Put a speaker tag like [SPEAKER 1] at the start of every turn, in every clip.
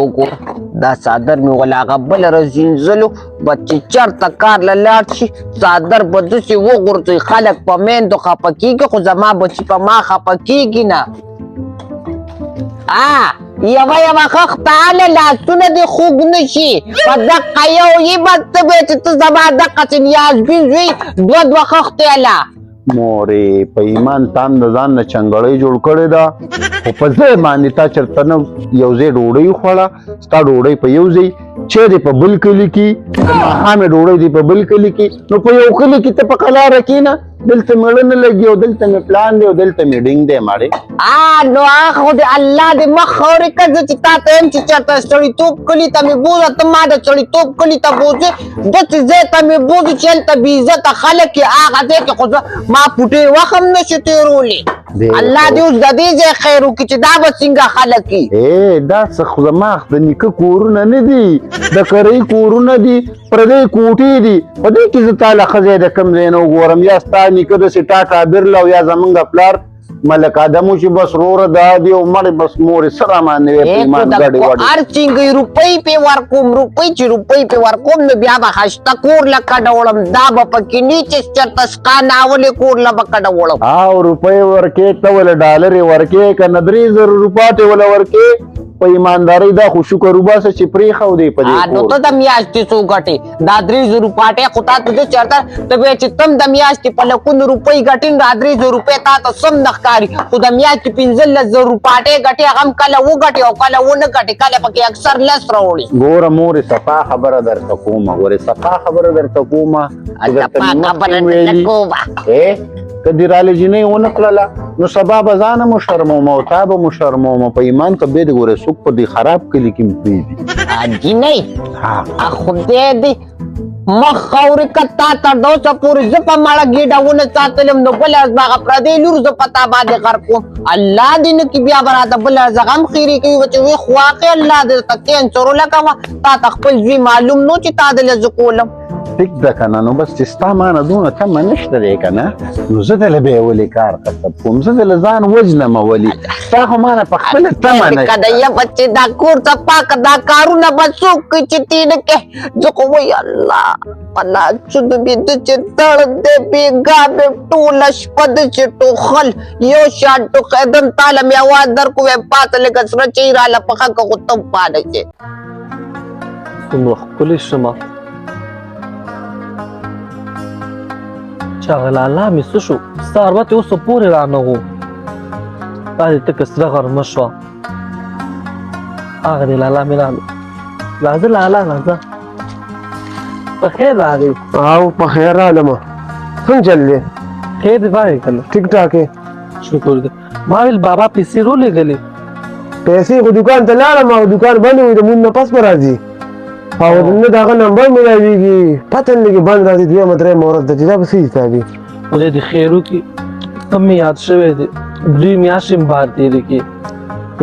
[SPEAKER 1] وګوره دا څادر مې ولا هغه بله ورځ وینځلو به چې چېرته کار له لاړ شي څادر به داسې وغورځوي خلک په میندو خفه کېږي خو زما بچي په ما خفه کېږي نه یوه خښته هله لاسونه دې خوږ نه شي په دقه یو یې به ته به چې ته زما دقسې نیازبین زوی دوه خښتې هله
[SPEAKER 2] مورې په ایمان تا هم د ځان نه چنګړۍ جوړ کړې ده خو په ځای باندې تا چېرته نه یو ځای ډوډۍ وخوړه ستا ډوډۍ په یو ځای چیرې په بل کلي کې د ماښامې ډوډۍ دې په بل کلي کې نو په یو کلي کې ته په قلاره کښېنه دلته مېړه نه لګي او دلته مې پلان دی او دلته مې ډینګ دی ماړې
[SPEAKER 1] نو هغه خو د الله دې مخ خورې که زه چې تا ته یم چې چېرته سړیتوب کلي ته مې بوځه ته ما د سړیتوب کلي ته بوځې داسې ځای ته مې بوځې چې هلته بې عزته خلک یې هغه ځای کې خو زه ما پوټې وخت هم نشي تېرولی الله دې اوس د دې ځای خیر وکړي چې دا به څنګه خلک وي
[SPEAKER 2] دا څه خو زما د نیکه کورونه نه دي د کرۍ کورونه دي پردۍ کوټې دي په دې کې زه تا له ښه ځای د کوم ځای نه وګورم یا ستا نیکه داسې ټاټا برله او یا زمونږ پلار ملک ادمو چې بس روره دا دی او مړې بس مورې څه رامانې وې په ایمان ګډې وډې
[SPEAKER 1] هر څنګه روپۍ پې ورکوم روپۍ چې روپۍ پې ورکوم نو بیا به خشته کور له کډه وړم دا به پکې نه چې چېرته سقا ناولې کور له به کډه وړم
[SPEAKER 2] او روپۍ ورکې ته ولې ډالرې ورکې که نه 3000 روپاټې ولې ورکې په ایماندارۍ دا خو شکر وباسه چې پرېښودې په دې
[SPEAKER 1] نو ته د میاشتې څو ګټې دا 3000 روپاټې خو تا ته زه چېرته ته بیا چې تم د میاشتې په لکونو روپۍ ګټې دا 3000 روپۍ تا ته سم نه ښکاري خو د میاشتې 15000 روپاټې ګټې هغه هم کله وګټې او کله ونه ګټې کله پکې اکثر لس راوړي
[SPEAKER 2] ګوره مورې صفا خبره درته کومه ګورې صفا خبره درته کومه که دې راله جینۍ ونه کړله نو سبا به ځانه مو شرمومه او تا به مو شرمومه په ایمان که بیا دې ګوره څوک په دې خراب کلي کې مې پرېږدي
[SPEAKER 1] جینۍ خدای دې مخ خورې که تا تر اوسه پورې زه په مړه ګېډه ونه ساتلم نو بله ورځ به هغه پردی لور زه په تا باندې غرق کوم الله دې نه کړي بیا به راته بله ورځ هغه هم خیرې کوي چې ویې خو واقع الله دې ته کینسر ولګوه تا ته خپل زوی معلوم نو چې تا دله زه کولم
[SPEAKER 2] ټیک ده که نه نو بس چې ستا مانه دونه تمه نشته دی که نه نو زه دله بیا ولې کار خطب کوم زه دله ځان وژنمه ولې ستا خو مانه په خپله تمه نشته
[SPEAKER 1] که د یه بچې دا کور صفا که دا کارونه به څوک کوي چې تی نه کوې زه خو وایي الله په لاسونو مې ده چې دړ دی بېګا مې ټوله شپه داسې ټوخل یو شان ټوخېدم تاله مې اواز درکړو وایم پاڅه لږه سره چای راله پخه که خو ته هم پاڼه شې
[SPEAKER 3] څومره ښکلې شمه چې هغه لالا مې څه شو ستا اربت یې اوسه پورې رانغو دا دې تکه سره غرمه شوه هغه دې لالا مې راغلو راځه لالا راځه په خیر راغی
[SPEAKER 4] او په خیر رالمه څنګه چل دی
[SPEAKER 3] خیر دې وایې که نه
[SPEAKER 4] ټیک ټاک یې
[SPEAKER 3] شکر دی ما ویل بابا پیسې رولېږلې
[SPEAKER 4] پیسې خو دوکان ته لاړم او دوکان بند وي د مونږ نه پس به راځي او نه د هغه نمبر میلاویږي پته نه لګي بند راځي دویمه درېیمه ورځ ده چې دا به څه حساب وي
[SPEAKER 3] خدای دې خیر وکړي کم مې یاد شوی دی 2 میاشتې مې بهر تېرې کړې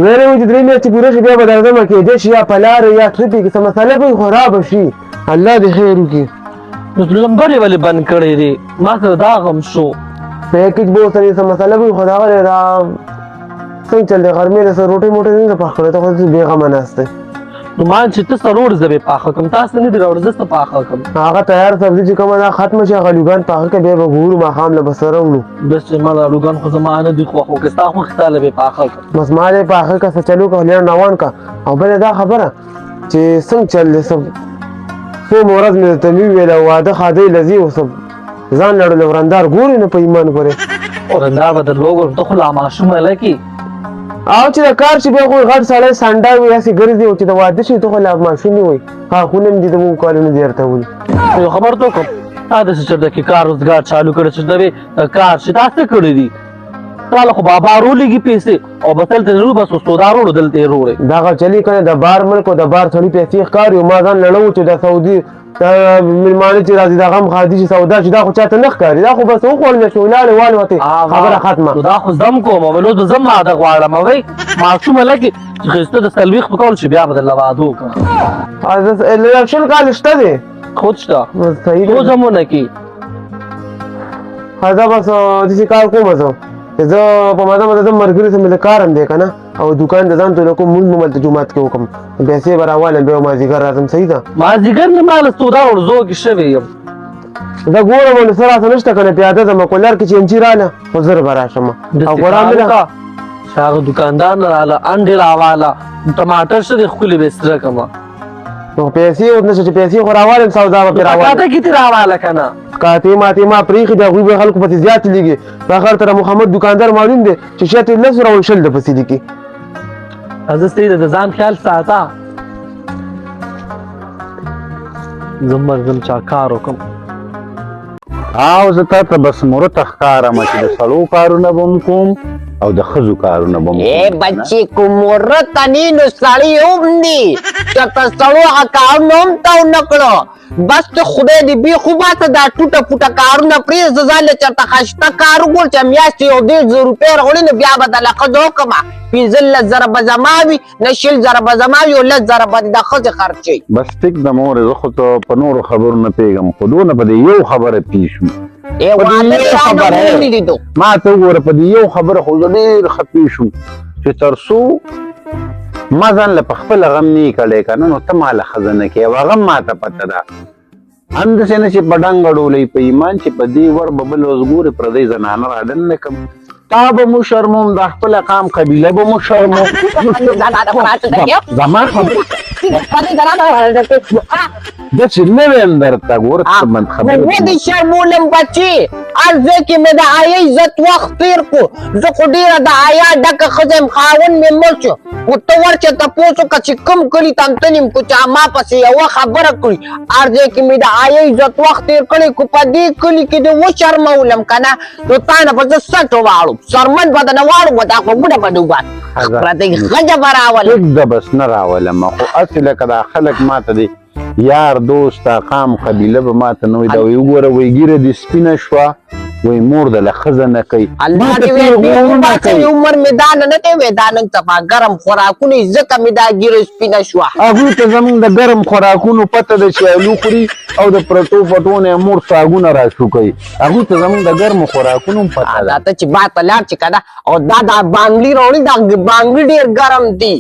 [SPEAKER 4] ویلی وي چې 3 میاشتې پوره شي بیا به درځمه کېدی شي یا په لاره یا ټرپې کې څه مسله به وي خو را به شي الله دې خیر وکړي
[SPEAKER 3] نو لمبر یې ولې بند کړی دی ما سره دا غم شو
[SPEAKER 4] پیکج به ورسره څه مسله به وي خو دغه دی دا څنګه چل دی غرمې د څه روټۍ موټۍ نه ده پخ کړی ته خو بېغمه ناست دی
[SPEAKER 3] نو مان چې ته سروړ زه به پاخه کړم تاسو نه دي راوړ زه څه پاخه کړم
[SPEAKER 4] هغه تیار سبزي چې کومه دا ختمه شي هغه لوګان پاخه کړه بیا به ګورو ماښام له به سره وړو
[SPEAKER 3] بس چې ما دا لوګان خو زما نه دي خوښ خو که ستا خوښ ستا له به پاخه کړم
[SPEAKER 4] بس ما دې پاخه کړه څه چلو کړه لېړ روان کړه او بله دا خبره چې څنګه چل دی څه څوم ورځ مې درته مې وویله واده خادۍ لځي او څه ځان لړلې ورندار ګورې نه په ایمان ګورې
[SPEAKER 3] ورندار به درلو ګورم ته خو لا ماشوم هلکې
[SPEAKER 4] او چې د کار شي بیا خو غټ سړی سنډا وي هسې ګرځي او چې د واده شي ته خو لا ماشوم وي خونه مې دي د مونږ کالونو دې ورته ولي
[SPEAKER 3] یو خبر ته وکړم تا داسې چېرته کې کار روزګار چالو کړی چې د کار چې تا څه کړی دي تاله خو بابا رولېږي پیسې او بس دلته نه بس استودا روړو دلته یې روړې
[SPEAKER 4] دغه چلي که نه د بار ملک او د بار سړي پیسې ښکاري او ما ځان لړو چې د سعودي مېلمانه چې راځي دغه هم خادي چې سودا چې دا خو چاته نه ښکاري دا خو بس وخوړل مې شو ولاړې والوتې خبره ختمه
[SPEAKER 3] دا خو زم کوم ویلو د زم واده غواړم وی ماشوم هلکې چې ښایسته د څلوېښت په کول شي بیا به درله واده وکړم
[SPEAKER 4] شل کال شته دی
[SPEAKER 3] خود شته
[SPEAKER 4] صحیح
[SPEAKER 3] څو زمونه کې
[SPEAKER 4] دا بس داسې کار کومه زه زه په ماده د مرګري سره مې کار هم دی کنه او دکان ته ځان ته کوم مونږ مل ته جمعات کې وکم پیسې براواله به ما ذکر راځم صحیح ده
[SPEAKER 3] ما ځګر نه مال سودا ورزو کې شوی یم
[SPEAKER 4] دا ګوره باندې سره نشته کنه پیاده د مکولار کې چنچی رااله خو زر براشم او ګورم
[SPEAKER 3] شاغ دکاندار نه رااله انډر حواله ټماټر شته خولي بستر کما
[SPEAKER 4] نو پیسې او نشه پیسې خو راواله سودا به راواله
[SPEAKER 3] کاته کی راواله کنه
[SPEAKER 4] کاته ما پریخي دا غوي خلکو په زیات لګي په اخر تر محمد دکاندار معلوم دی چې شاته لسره او شل د پسې لیکي
[SPEAKER 3] از ستې د ځان خیال ساته زمرغم چا کار وکم
[SPEAKER 2] او زه تا ته بس مرته ښکارم چې د سړو کارونه به م کوم او د ښځو کارونه به م
[SPEAKER 1] اے بچی کو مرت نی نو سړی هم دي چې په سړو هغه کارونه هم تا ونه کړو بس ته خدای دې بې خوبه دا ټوټه پوټه کارونه پرېږده ځان له چېرته خشته کار وګور چې میاشتې یو 150 روپۍ راوړي نو بیا به دله ښځه وکړمه 15 زره به زما وي نه 20 زره به زما وي او 10 زره به د ښځې خرچوي
[SPEAKER 2] بس ټیک د مورې زه خو ته په نورو خبرو نه پوهېږم خو دونه په دې یو خبره پوه شوم
[SPEAKER 1] ای واده یې رانه ونې لیدو
[SPEAKER 2] ما ته وګوره په دې یو خبره خو زه ډېر ښه پوه شوم چې تر څو ما ځان له په خپله غم نه یې کړی که نه نو ته ما له ښځه نه کوې او هغه ما ته پته ده همداسې نه چې په ډنګ ډولۍ په ایمان چې په دې ور به بل اوس ګورې پردۍ زنانه راډن نه کړم تا به مو شرموم د خپله قام قبیله به مو شرموم زما خبرې داسې نه ویم درته ګوره څه بند خبرې
[SPEAKER 1] ودې شرمولم بچي هر ځای کې مې د آیا عزت وخت تېر کړو زه خو ډېره د آیا ډکه ښځه یم خاوند مې مړ شو خو ته ورچې تپوس وکړه چې کوم کلي ته م تللي م که چا ما پسې یوه خبره کړي هر ځای کې مې د آیا عزت وخت تېر کړی که په دې کلي کې دې وشرمولم که نه نو تا نه به زه سټ واړم سرمن به درنه واړو به دا خو ګوډه به ډوبات پرته ښځه به راولم
[SPEAKER 2] ټیک ده بس نه راولم خو هسې لکه دا خلک ما ته دی یار دوست قام قبیله به ما ته نه وایي دا وایي وګوره وایي ږیره دې سپینه شوه وایي مور د له ښځه نه کوي
[SPEAKER 1] الله دې وایي عمر مې دا نه دی وی دا نن صفا ګرم خوراکونه ځکه مې دا ږیره سپینه شوه
[SPEAKER 2] هغوی ته زمونږ د ګرم خوراکونو پته ده چې الو خوري او د پرتو پټو نه مور ساګونه راشو کوي هغوی ته زمونږ د ګرمو خوراکونو هم پته ده
[SPEAKER 1] دا ته چې باد ته لاړ چې که نه او دا بانګړي راوړي دا بانګړي ډېر ګرم دي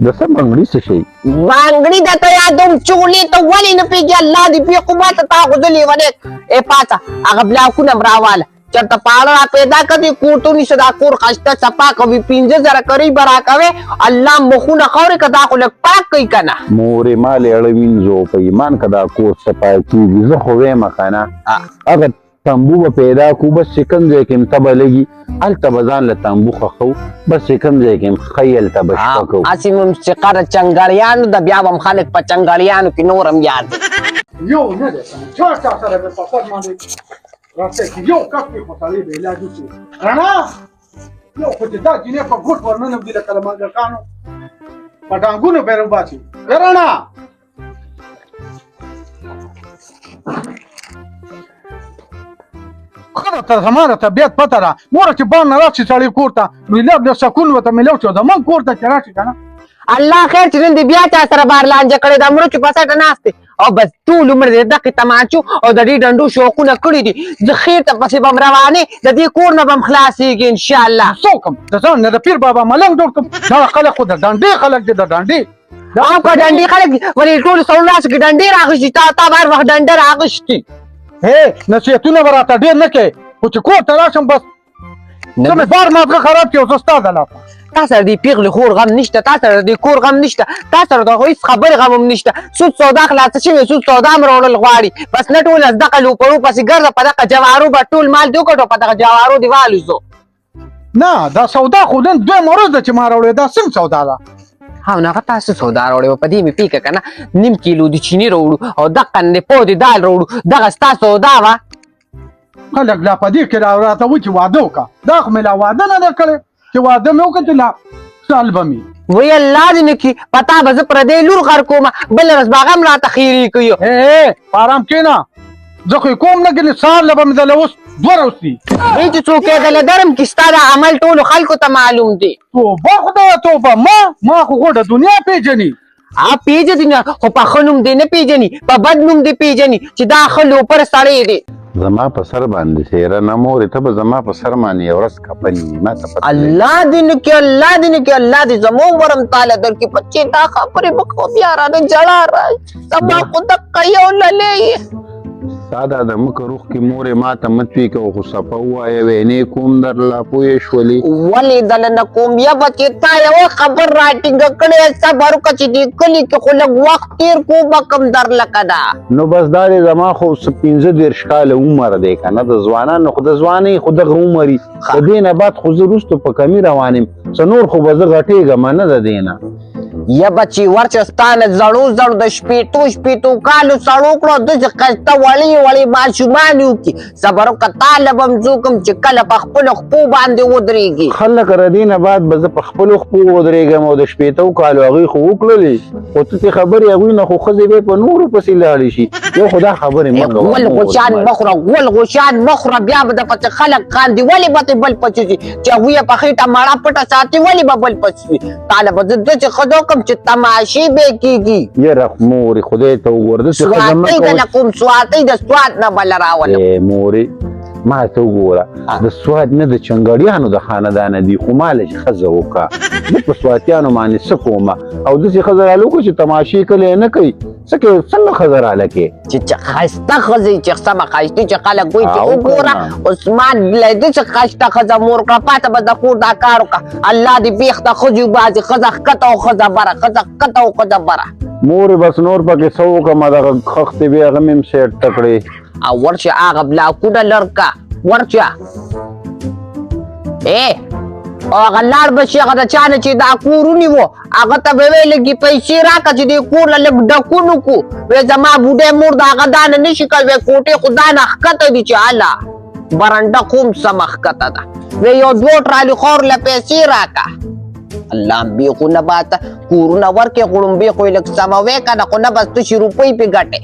[SPEAKER 2] د څه بنګړي څه شی
[SPEAKER 1] بانګړي درته یادوم چغلې ته ولې نه پوهېږي الله دې بې قوته تا خو زه لیونی ای پاڅه هغه بلاکونه م راواله چېرته پاړه را پیدا کړي کور ته ونیسه دا کور ښایسته صفا کوي 15 زره کرۍ به راکوې الله مخونه خورې که دا خو لږ پاک کوي که نه
[SPEAKER 2] مورې ما لې اړه وینځو په ایمان که دا کور صفا کېږي زه خو ویمه که نه هغه تنبو به پیدا کړو بس چې کوم ځای کې م تبه لګي هلته به ځان له تنبو خښو بس چې کوم ځای کې م ښایي هلته به شپه کوو
[SPEAKER 1] هسې مو موسیقه د چنګړیانو ده بیا به م خلک په چنګړیانو کې نور هم یاد
[SPEAKER 5] یو نه دی چا چا سره به په خپل باندې راځي چې یو کس په خپلې به علاج وشي رڼا یو خو دې دا جنې په ګوت ورننه دي لکه ماګرکانو په ډانګونو به روباسي رڼا خدا ته زمانه طبیعت پته را مور چې بان نه راشي سړی کور ته ملاب له سکون وته ملو چې زمان کور ته راشي کنه
[SPEAKER 1] الله خیر چې نن دې بیا چا سره بار لانجه کړې د مړو چې په سټه ناست دی او بس ټول عمر دې دغې تماچو او د دې ډنډو شوقونه کړي دي زه خیر ته پسې به م روانې د دې کور نه به م خلاصېږي انشاءالله
[SPEAKER 5] څه وکړم د ځان نه د پیر بابا ملنګ جوړ کړم دا خلک خو د ډنډې خلک دي د ډنډې
[SPEAKER 1] او که ډنډې خلک ولې ټولو سړو لاسو کې ډنډې راغشتي تا به هر وخت ډنډه راغشتي
[SPEAKER 5] نصیحتونه به راته ډېر نه کوې خو چې کور ته راشم بس څه مې بار مازغه خراب کړي او زه ستا د لاسه
[SPEAKER 1] تا سره د پیغلې خور غم نشته تا سره د کور غم نشته تا سره د هغو هېڅ خبرې غم هم نشته سود سودا خلاصه شوې سود سودا هم راوړل غواړي بس نه ټول از دغه لوپړو پسې ګرځه په دغه جوارو به ټول مال دې وکړو په دغه جوارو دې والوځو
[SPEAKER 5] نه دا سودا خو نن دویم ورځ ده چې ما راوړې دا څنګه سودا ده
[SPEAKER 1] او هغه تاسو سودا راوړې وه په دې مې پیکه که نه نیم کیلو د چیني راوړو او دقه د پودې دال راوړو دغه ستا سودا وه
[SPEAKER 5] خلک لا په دې کې راته وایي چې واده وکړه دا خو مې لا واده نه دی کړی چې واده مې وکړه چې لا سال به مې
[SPEAKER 1] وی الله دې نه کړي په تا به زه پردی لور غر کومه بله ورځ به هغه هم راته خیرې کوي
[SPEAKER 5] په ارام کښېنه زه خو یې کوم نه ګلې سهار له به مې دله اوس 2 ورځې
[SPEAKER 1] ای چې څوک یې دله درم کې ستا د عمل ټولو خلکو ته معلوم دی
[SPEAKER 5] توبه خدایه توبه ما خو غوډه دنیا پېژني
[SPEAKER 1] پیژني خو په ښه نوم دې نه پیژني په بد نوم دې پیژني چې دا ښه لوپر سړی دی
[SPEAKER 2] زما په سر باندې سیره نه مورې ته به زما په سر باندې یو ورځ کپنې ما ته پته دی.
[SPEAKER 1] الله دې نه کې الله دې نه کې الله دې زموږ ورم تعالی درکې بچې دا خبرې به کوم بیا رانه جړا راځي زما خو دقه یو للې
[SPEAKER 2] ستا دا د مکه روح کې مورې ما ته متوي که خو صفه ووایه وینې کوم درله پوهې شولې
[SPEAKER 1] ولې دله نه کوم یا بچې تا یوه خبر راټینګه کړې صبر وکړه چې دې کلي کې خو لږ وخت تېر کړو به کم درله که ده
[SPEAKER 2] نو بس دا دی زما خو 15 کاله عمر دی که نه د ځوانانو خو د ځوانۍ خو دغه عمر وي د دې نه بعد خو زه وروسته په کمي روان یم څه نور خو به زه غټېږم نه د دې نه
[SPEAKER 1] یا بچی ورچه ستانه زړو زړو د شپېتو کالو سړو کړو داسې ښایسته وړې وړې ماشومان وکړي صبر وکړه طالب هم زه کوم چې کله په خپلو خپو باندې ودرېږي
[SPEAKER 2] خلک د دې نه بعد به زه په خپلو خپو ودرېږم او د 15 کالو هغوی خو وکړلې خو ته چې خبرې هغوی نه خو ښځې به په نورو پسې لاړې شي یو خو دا خبرې مه کوه
[SPEAKER 1] ګل غوشان مخوره بیا به د پسې خلک خاندي ولې به ترې بل پسې ځي چې هغوی یې په خېټه مړه پټه ساتي ولې به بل پسې ځي طالب زه داسې ښځو کوم چې تماشې به کېږي
[SPEAKER 2] یره مورې خدای ته وګوره داسې ښځه مه
[SPEAKER 1] سواتۍ
[SPEAKER 2] کوه
[SPEAKER 1] دله کوم سواتۍ د سوات نه بله راولم
[SPEAKER 2] مورې ما ته وګوره د سوات نه د چنګړیانو د خاندانه دي خو ما لږ ښځه وکړه زه په سواتیانو باندې څه کومه او داسې ښځه راله وکړه چې تماشې کله یې نه کوي څه کوي څنګه ښځه راله کې
[SPEAKER 1] چې ښایسته ښځې چې سمه ښایستې چې خلک وایي چې وګوره عثمان له داسې ښایسته ښځه مور کړه پاته به د کور دا کار وکړه الله دې بېخته ښځې وباسي ښځه ښکته او ښځه بره ښځه ښکته او ښځه بره
[SPEAKER 2] مورې بس نور پکې څه وکړم دغه خښتې بیا هغه مې هم سیټ کړې
[SPEAKER 1] او ورشه هغه بلاکونه لرکه ورشه او هغه لاړ به شي هغه د چا نه چې دا کور ونیو هغه ته به ویې لږې پیسې راکړه چې دې کور له لږ ډکون وکړو وی زما بوډۍ مور د هغه دا نه نشي کولی وی کوټې خو دا نه ښکته دي چې هله برنډه خو هم سمه ښکته ده وی یو 2 ټرالي خور له پیسې راکړه الله بیخونه باته کورونه ورکې غړومبې خو یې لږ سموې که نه خو نه بس تشي روپۍ پې ګټې